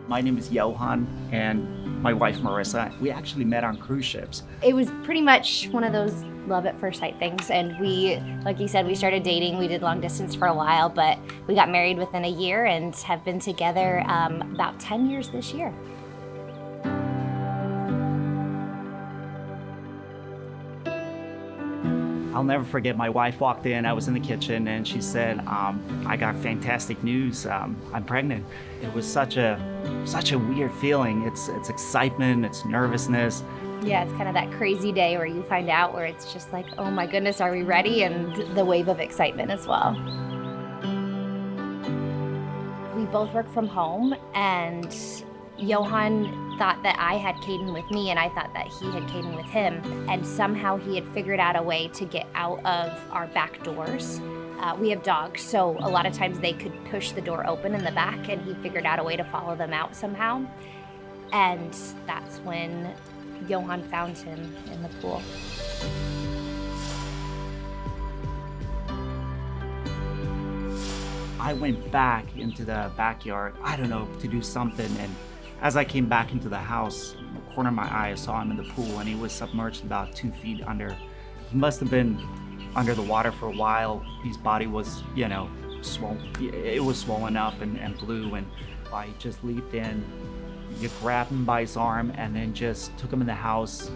My name is Johan, and my wife Marissa. We actually met on cruise ships. It was pretty much one of those love at first sight things, and we, like you said, we started dating. We did long distance for a while, but we got married within a year and have been together about 10 years this year. I'll never forget, my wife walked in, I was in the kitchen, and she said, I got fantastic news, I'm pregnant. It was such a weird feeling. It's excitement, it's nervousness. Yeah, it's kind of that crazy day where you find out where it's just like, oh my goodness, are we ready? And the wave of excitement as well. We both work from home, and Johan thought that I had Kaden with me, and I thought that he had Kaden with him. And somehow he had figured out a way to get out of our back doors. We have dogs, so a lot of times they could push the door open in the back, and he figured out a way to follow them out somehow. And that's when Johan found him in the pool. I went back into the backyard, I don't know, to do something, and as I came back into the house, in the corner of my eye, I saw him in the pool, and he was submerged about 2 feet under. He must have been under the water for a while. His body was, swollen. It was swollen up and blue, and I just leaped in, you grabbed him by his arm, and then just took him in the house,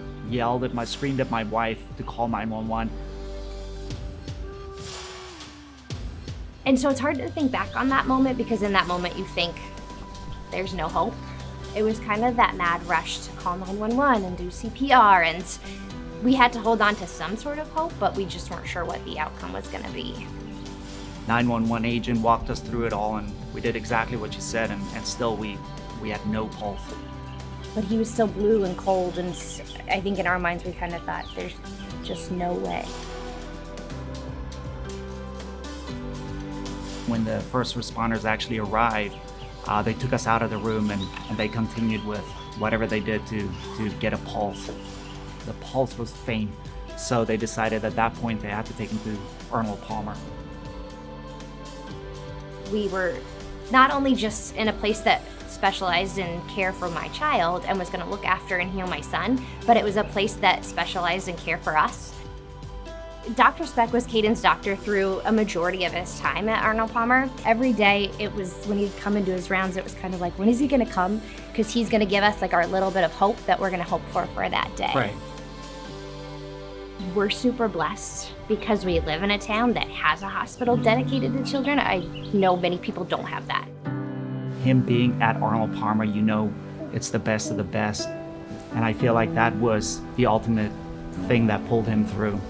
screamed at my wife to call 911. And so it's hard to think back on that moment, because in that moment you think there's no hope. It was kind of that mad rush to call 911 and do CPR, and we had to hold on to some sort of hope, but we just weren't sure what the outcome was going to be. 911 agent walked us through it all, and we did exactly what you said, and still we had no pulse. But he was still blue and cold, and I think in our minds we kind of thought there's just no way. When the first responders actually arrived, they took us out of the room, and they continued with whatever they did to get a pulse. The pulse was faint, so they decided at that point they had to take him to Arnold Palmer. We were not only just in a place that specialized in care for my child and was going to look after and heal my son, but it was a place that specialized in care for us. Dr. Speck was Kaden's doctor through a majority of his time at Arnold Palmer. Every day, it was, when he'd come into his rounds, it was kind of like, when is he going to come? Because he's going to give us like our little bit of hope that we're going to hope for that day. Right. We're super blessed because we live in a town that has a hospital dedicated to children. I know many people don't have that. Him being at Arnold Palmer, it's the best of the best. And I feel like that was the ultimate thing that pulled him through.